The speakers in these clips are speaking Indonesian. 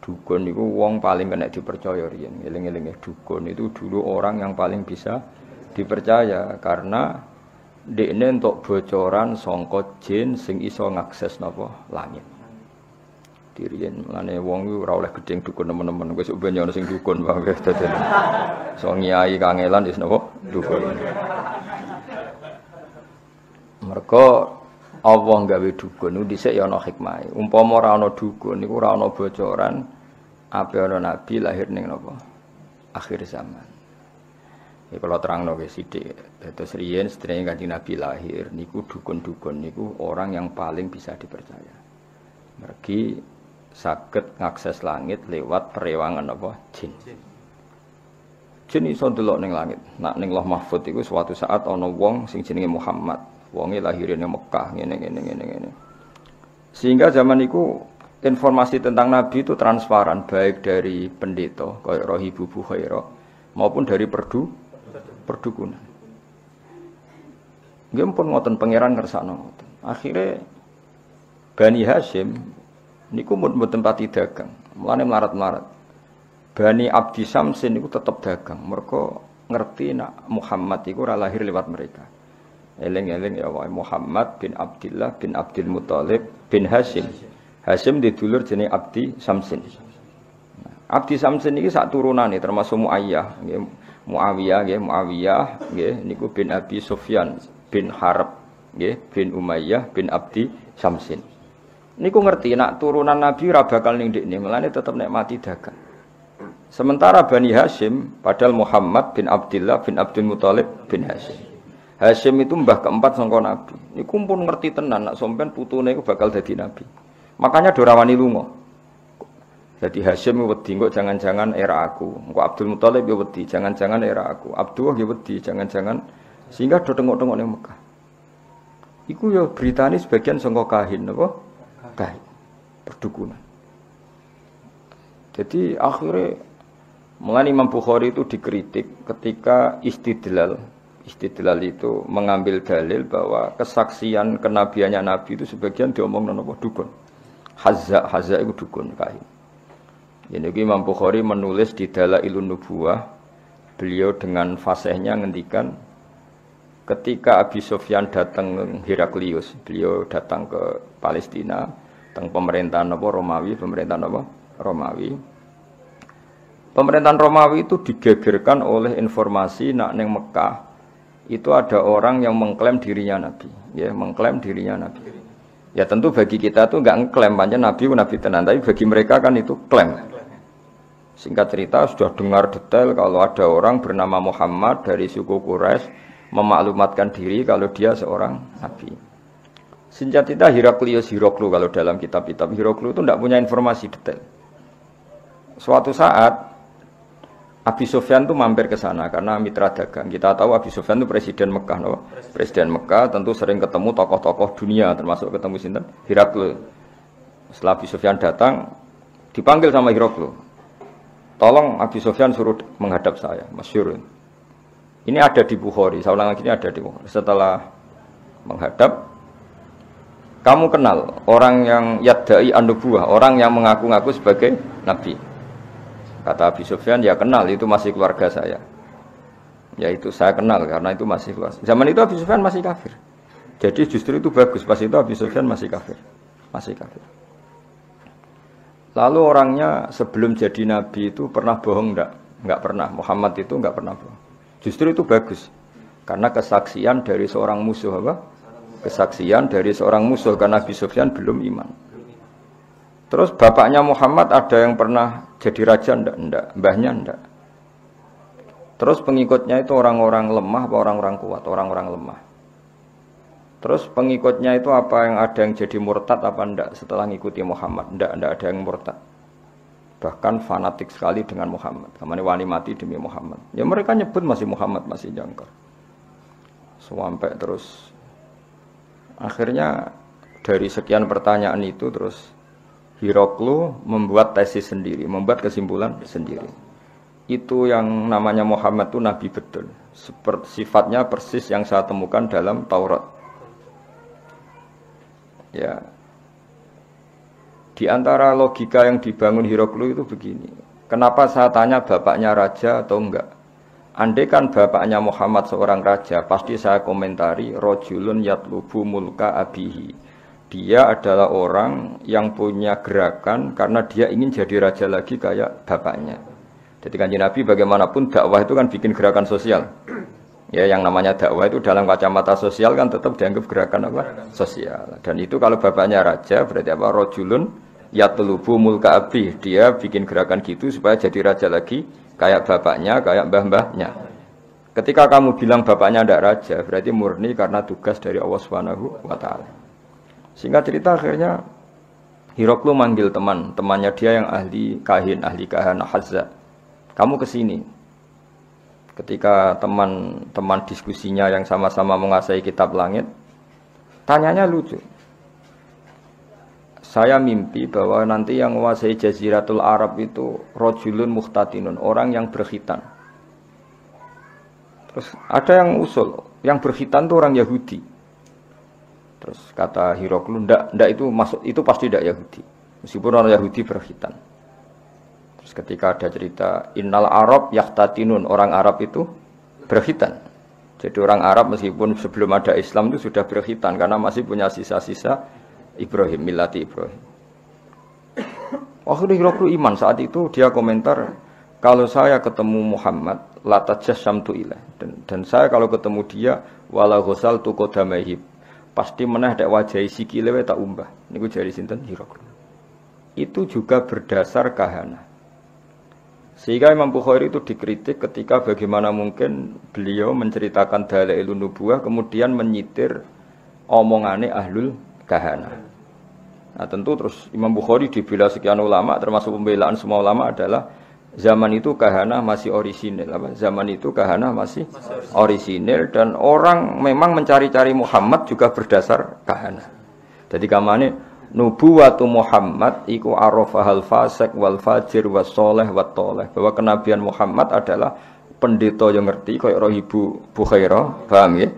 Dukun itu wong paling kena dipercaya riyen. Eling-eling dukun itu dulu orang yang paling bisa dipercaya karena dekne entuk bocoran saka jin sing iso ngakses napa langit. Diriyen lane wong iku ora oleh gedeng dukun nemen-nemen wis ben ana sing dukun wae dadi. So nyai kangelan wis napa dukun. Mergo Allah gawe dukun niku dhisik ya ana hikmahe. Umpama ora ana dukun niku ora ana bocoran ape ana nabi lahir ning napa? Akhir zaman. Ya kalau terangno ge sithik. Dados riyen sedherenge Kanjeng Nabi lahir niku dukun-dukun niku orang yang paling bisa dipercaya. Mergi saged ngakses langit lewat perewangan apa? Jin. Jin iso ndelok ning langit. Nak ning Lauh Mahfuz iku suatu saat ana wong sing jenenge Muhammad. Wonge lahirane Mekah ngene. Sehingga zaman itu informasi tentang Nabi itu transparan baik dari pendeta kaya Rohibu Bukhaira maupun dari perdukunan. Nggih pun ngoten pangeran ngersakno ngoten. Akhire Bani Hasyim niku mboten pati dagang, mulane melarat-melarat. Bani Abdi Samsin niku tetep dagang, mergo ngerti nak Muhammad iku ora lahir lewat mereka. Eling-eling ya wae Muhammad bin Abdullah bin Abdul Muthalib bin Hasyim. Hasyim didulur jenenge Abdi Samsin. Abdi Samsin iki sak turunane termasuk Muayyah nggih. Muawiyah nggih niku bin Abi Sufyan bin Harb nggih bin Umayyah bin Abdi Samsin. Niku ngerti nak turunan Nabi ora bakal ning ndekne, melane tetep nek mati dagang. Sementara Bani Hasyim padahal Muhammad bin Abdullah bin Abdul Muthalib bin Hasyim. Hasyim itu mbah keempat sangka Nabi. Niku pun ngerti tenan nak sampean putune iku bakal dadi nabi. Makanya ora wani lunga. Jadi Hasyim wedi kok jangan-jangan era aku. Engko Abdul Muthalib ya wedi, jangan-jangan era aku. Abdullah ya wedi, jangan-jangan sehingga do tengok-tengok ning Mekah. Iku ya beritane sebagian sangka kahin napa? Kahin. Perdukunan. Jadi akhirnya mulai Imam Bukhari itu dikritik ketika istidlal itu mengambil dalil bahwa kesaksian kenabiannya Nabi itu sebagian diomong napa dukun. Hazza itu dukun kain. Ini Imam Bukhari menulis di Dalailun Nubuwah, beliau dengan fasihnya ngendikan ketika Abi Sufyan datang Heraklius, beliau datang ke Palestina, teng pemerintahan apa Romawi, Pemerintahan Romawi itu digegerkan oleh informasi nak neng Mekah itu ada orang yang mengklaim dirinya Nabi, ya mengklaim dirinya Nabi. Ya tentu bagi kita tuh nggak ngeklaim panjang Nabi tenan, tapi bagi mereka kan itu klaim. Singkat cerita sudah dengar detail kalau ada orang bernama Muhammad dari suku Quraisy memaklumatkan diri kalau dia seorang Nabi. Singkat cerita Hiroklu kalau dalam kitab-kitab Hiroklu itu tidak punya informasi detail. Suatu saat Abi Sufyan itu mampir ke sana karena mitra dagang. Kita tahu Abi Sufyan itu presiden Mekah, no? Presiden Mekah tentu sering ketemu tokoh-tokoh dunia, termasuk ketemu sinten Heraklius. Setelah Abi Sufyan datang, dipanggil sama Heraklius. Tolong Abi Sufyan suruh menghadap saya, masyhur. Ini ada di Bukhari, saya ulang lagi ini ada di Bukhari. Setelah menghadap, kamu kenal orang yang yadda'i an-nubuwah, orang yang mengaku-ngaku sebagai nabi. Kata Abi Sufyan, ya kenal, itu masih keluarga saya. Ya itu saya kenal karena itu masih keluarga. Zaman itu Abi Sufyan masih kafir. Jadi justru itu bagus, pas itu Abi Sufyan masih kafir. Lalu orangnya sebelum jadi nabi itu pernah bohong enggak? Enggak pernah. Muhammad itu enggak pernah bohong. Justru itu bagus. Karena kesaksian dari seorang musuh apa? Kesaksian dari seorang musuh karena Abi Sufyan belum iman. Terus bapaknya Muhammad ada yang pernah jadi raja enggak? Mbahnya enggak. Terus pengikutnya itu orang-orang lemah apa orang-orang kuat? Orang-orang lemah. Terus pengikutnya itu apa yang ada yang jadi murtad apa enggak setelah ngikuti Muhammad? Enggak ada yang murtad. Bahkan fanatik sekali dengan Muhammad. Kamane wani mati demi Muhammad. Ya mereka nyebut masih Muhammad, masih jangkar. Sampai terus akhirnya dari sekian pertanyaan itu terus Hiroklu membuat tesis sendiri, membuat kesimpulan sendiri. Itu yang namanya Muhammad itu nabi betul. Sifatnya persis yang saya temukan dalam Taurat. Ya. Di antara logika yang dibangun Hiroklu itu begini. Kenapa saya tanya bapaknya raja atau enggak? Andai kan bapaknya Muhammad seorang raja, pasti saya komentari rojulun yatlubu mulka abihi. Dia adalah orang yang punya gerakan karena dia ingin jadi raja lagi kayak bapaknya. Jadi Kanjeng Nabi bagaimanapun dakwah itu kan bikin gerakan sosial. Ya, yang namanya dakwah itu dalam kacamata sosial kan tetap dianggap gerakan apa? Sosial. Dan itu kalau bapaknya raja berarti apa? Rojulun yatlubu mulka abih. Dia bikin gerakan gitu supaya jadi raja lagi kayak bapaknya, kayak mbah-mbahnya. Ketika kamu bilang bapaknya tidak raja, berarti murni karena tugas dari Allah Subhanahu wa taala. Singkat cerita akhirnya Hiroklu manggil temannya dia yang ahli kahana Hazza. Kamu kesini. Ketika teman-teman diskusinya yang sama-sama menguasai kitab langit, tanyanya lucu. Saya mimpi bahwa nanti yang menguasai Jaziratul Arab itu rojulun muhtatinun, orang yang berkhitan. Terus ada yang usul, yang berkhitan itu orang Yahudi. Terus kata Hiroklu, ndak itu masuk, itu pasti tidak Yahudi. Meskipun orang Yahudi berkhitan. Terus ketika ada cerita innal Arab yahtatinun, orang Arab itu berkhitan. Jadi orang Arab meskipun sebelum ada Islam itu sudah berkhitan karena masih punya sisa-sisa Ibrahim, millati Ibrahim. Akhirnya Hiroklu iman. Saat itu dia komentar, kalau saya ketemu Muhammad latajassamtu ilaih, dan saya kalau ketemu dia wala ghusal tu qadamaihi, pasti meneh dek wajahi sikile tak umbah. Niku jari sinten Hiroklu. Itu juga berdasar kahana. Sehingga Imam Bukhari itu dikritik ketika bagaimana mungkin beliau menceritakan dalailun nubuwah kemudian menyitir omongane ahlul kahana. Nah tentu terus Imam Bukhari dibela sekian ulama, termasuk pembelaan semua ulama adalah zaman itu kahana masih orisinil. Zaman itu kahana masih orisinil dan orang memang mencari-cari Muhammad juga berdasar kahana. Jadi kamane nubuwatu Muhammad iku arafahal fasik wal fajir was soleh wat toleh, bahwa kenabian Muhammad adalah pendeta yang ngerti kaya Ibu Bukhairah, paham ya?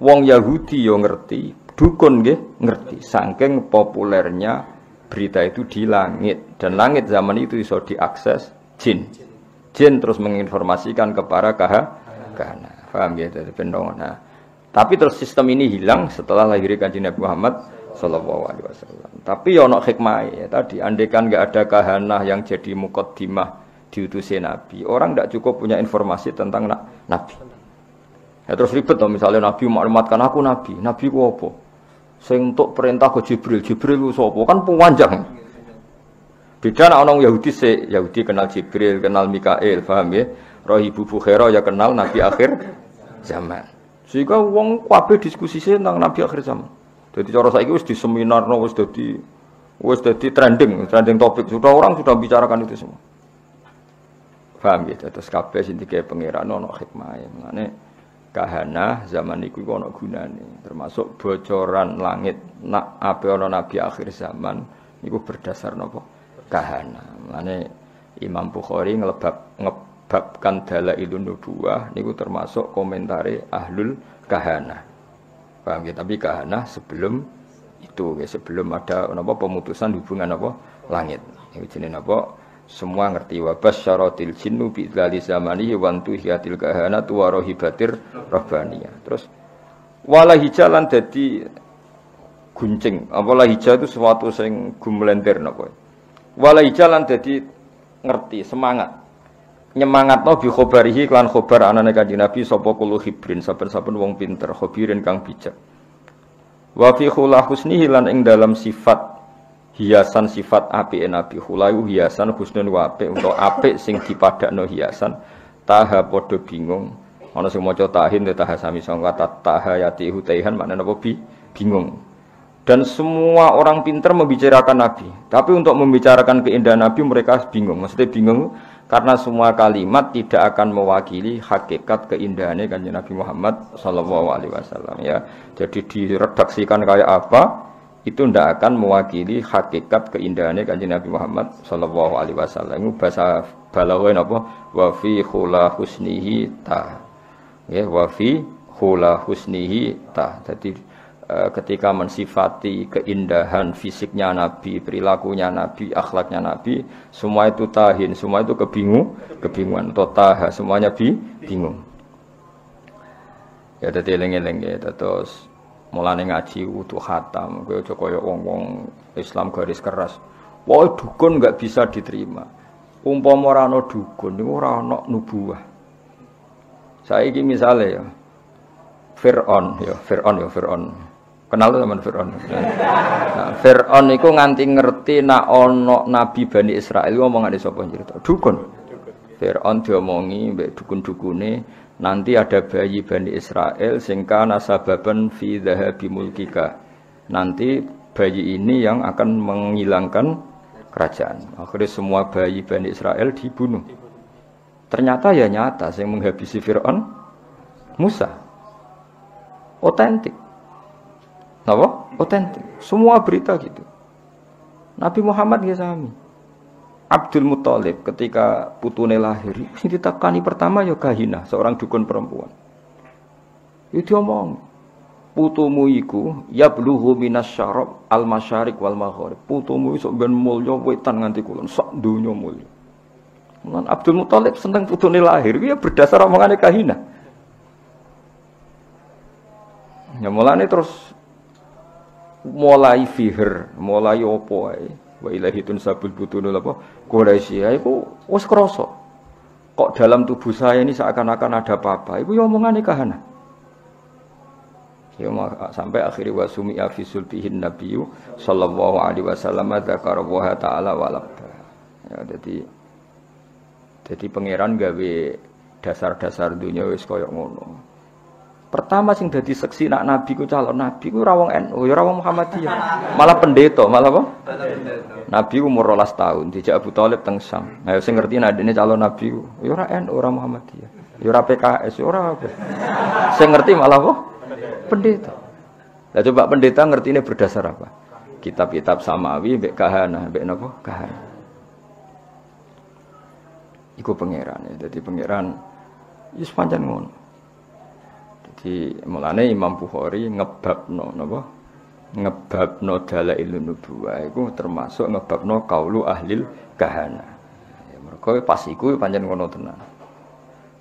Wong Yahudi yang ngerti, dukun nggih ngerti. Saking populernya berita itu di langit, dan langit zaman itu iso diakses jin. Jin terus menginformasikan kepada kahana. Paham ya? Dari pendongan. Nah, tapi terus sistem ini hilang setelah lahirnya Kanjeng Nabi Muhammad sallallahu alaihi wasallam. Tapi ya ono hikmah ya tadi, andaikan enggak ada kahanah yang jadi muqaddimah diutusi Nabi, orang enggak cukup punya informasi tentang Nabi. Ya terus ribet toh, misalnya Nabi maklumatkan aku Nabi. Nabi ku apa? Sing entuk perintah ke Jibril. Jibril ku sapa? Kan panjang. Beda nek ana Yahudi Yahudi kenal Jibril, kenal Mikail, paham ya? Roh Ibu Bukhairah ya kenal Nabi akhir zaman. Sehingga wong kabeh diskusi tentang Nabi akhir zaman. Jadi cara saiki wis di seminar, wis dadi trending topik. Orang sudah bicarakan itu semua. Paham ya? Terus kabeh sing dikae pangeran ana hikmahe. Mane kahana zaman iku ana gunane. Termasuk bocoran langit nak ape ana nabi akhir zaman niku berdasar napa? Kahana. Mane Imam Bukhari ngebabkan dalailun nubuwah niku termasuk komentare ahlul kahana. Paham ya? Tapi kahana sebelum itu, ya, sebelum ada apa pemutusan hubungan apa langit. Ini jenenge apa? Semua ngerti wa basyaratil jinnu bi dzali zamanihi wa antuhiyatil kahanatu wa rahibatir rabbaniyah. Terus wala hijalan dadi guncing. Apa hija itu sesuatu sing gumlender napa. Wala hijalan dadi ngerti, semangat. Nyemangatno bi khobarihi lan khobar anane Kanjeng Nabi sapa kulo hibrin, saben-saben wong pinter, khobirin kang bijak. Wa fi khula husnihi lan ing dalam sifat hiasan sifat apike Nabi, khulayu hiasan husnun wa apik utawa apik sing dipadakno hiasan. Taha padha bingung. Ana sing maca tahin taha sami sangka tahayati hutaihan maknane apa bingung. Dan semua orang pinter membicarakan Nabi, tapi untuk membicarakan keindahan Nabi mereka bingung. Maksudnya bingung karena semua kalimat tidak akan mewakili hakikat keindahannya Kanjeng Nabi Muhammad sallallahu alaihi wasallam ya. Jadi diredaksikan kayak apa itu tidak akan mewakili hakikat keindahannya Kanjeng Nabi Muhammad sallallahu alaihi wasallam. Itu bahasa balaghah apa? Wa fi khula husnihi ta. Ya, wa fi khula husnihi ta. Jadi ketika mensifati keindahan fisiknya Nabi, perilakunya Nabi, akhlaknya Nabi, semua itu tahin, semua itu kebingungan, totaha, semuanya bingung. Ya dadi eling-eling ya, terus mulane ngaji wudu khatam, kowe aja kaya wong-wong Islam garis keras. Wah, dukun enggak bisa diterima. Umpama ora ana dukun niku ora ana nubuwah. Saiki misale ya Fir'aun. Kenal teman Fir'aun. Nah, Fir'aun itu nganti ngerti nak ono Nabi Bani Israel ngomongane sapa cerita? Dukun. Fir'aun diomongi mbek dukun-dukune nanti ada bayi Bani Israel sing kana sababan fi dhahabi mulkika. Nanti bayi ini yang akan menghilangkan kerajaan. Akhirnya semua bayi Bani Israel dibunuh. Ternyata ya nyata yang menghabisi Fir'aun Musa. Otentik. Apa? Otentik. Semua berita gitu. Nabi Muhammad ya sami. Abdul Muthalib ketika putune lahir, sing ditekani pertama ya Kahina, seorang dukun perempuan. Itu omong, putumu iku yablughu minasyarab al-masyariq wal maghrib. Putumu iso ben mulya wetan nganti kulon, sak donya mulya. Lan Abdul Muthalib seneng putune lahir, ya berdasar omongane Kahina. Ya mulane terus mulai fiher, mulai opo ae. Wa ilahi tunsabul butunul apa? Quraisy iku wis krasa. Kok dalam tubuh saya ini seakan-akan ada apa-apa. Iku ya omongane Kahana. Ya sampai akhirnya wasumi fi sulbihin nabiyyu sallallahu alaihi wasallam dzakara wa ta'ala walabba. Ya jadi pangeran gawe dasar-dasar dunia wis kaya ngono. Pertama sing dadi seksi nak nabi ku calon nabi ku ora wong NU, ya ora wong Muhammadiyah. Malah pendeta, malah apa? Nabi umur 12 tahun dijak Abu Thalib teng Syam. Ayo sing ngerti nek dene calon nabi ku, ya ora NU, ora Muhammadiyah. Ya ora PKS, ya ora apa. Sing ngerti malah apa? Pendeta. Lah coba pendeta ngertine berdasar apa? Kitab-kitab samawi mbek kahana, mbek napa? Kahana. Iku pangeran ya. Dadi pangeran wis pancen ngono. Jadi mulane Imam Bukhari ngebabno napa? Ngebabno dalailun nubuwah iku termasuk ngebabno qaulu ahlil kahana. Ya mergo pas iku pancen ngono tenan.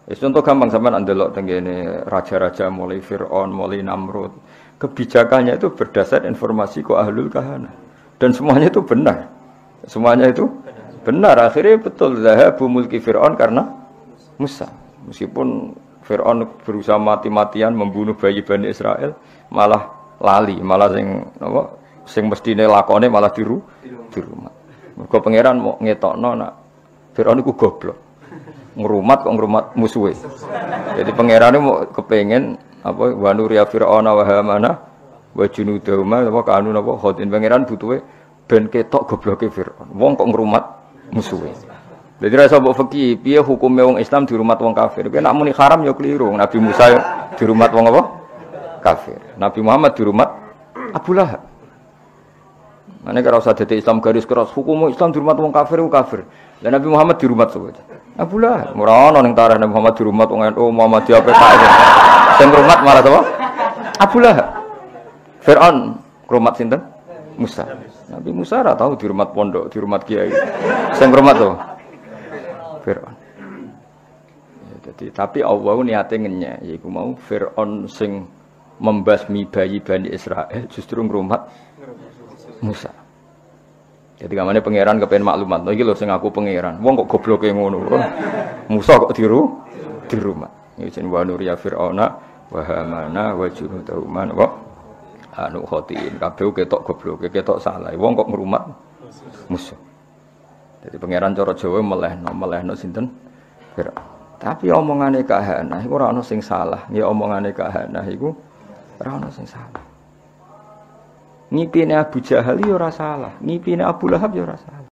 Wis contoh gampang sampean ndelok teng kene raja-raja mulai Firaun, mulai Namrud. Kebijakannya itu berdasar informasi ku ahlul kahana. Dan semuanya itu benar. Semuanya itu benar. Akhirnya betul zahabu mulki Firaun karena Musa. Meskipun Fir'aun berusaha mati-matian membunuh bayi Bani Israel, malah lali, malah sing mestine lakone malah di rumah. Mergo pangeran mau ngetokno nak Fir'aun iku goblok. Ngrumat kok ngrumat musuhe. Jadi pangerane mau kepengin apa wa nuriya Fir'auna wa Hamana wa junudahuma apa kanu napa khotin pangeran butuhe ben ketok gobloke Fir'aun. Wong kok ngrumat musuhe. Jadi rasa mbok fikih piye hukume wong Islam di rumah wong kafir. Kowe nek muni haram ya keliru. Nabi Musa di rumah wong apa? Kafir. Nabi Muhammad di rumah Abu Lahab. Mane karo usah dadi Islam garis keras, hukum Islam di rumah wong kafir ku kafir. Lah Nabi Muhammad di rumah sapa? Abu Lahab. Ora ono ning tarikh Nabi Muhammad di rumah wong NU Muhammadiyah PKS. Sing rumah malah sapa? Abu Lahab. Fir'aun rumah sinten? Musa. Nabi Musa ora tahu di rumah pondok, di rumah kiai. Sing rumah sapa? Fir'aun. Ya, jadi, tapi Allah niate ngenyek, yaiku mau Fir'aun sing membasmi bayi Bani Israel justru ngrumat Musa. Jadi kamane pangeran kepen maklumat, iki lho sing aku pangeran. Wong kok gobloke ngono. Musa kok di rumah. Iki jeneng wa nuriya Fir'auna wa Hamana wa junudahuma wa anu khotin. Kabeh ketok gobloke, ketok salah. Wong kok ngrumat Musa. Jadi pangeran cara Jawa melehno sinten? Fir'aun. Tapi omongane kahana iku ora ana sing salah. Ya omongane kahana iku ora ana sing salah. Ngipine Abu Jahal ya ora salah, ngipine Abu Lahab ya ora salah.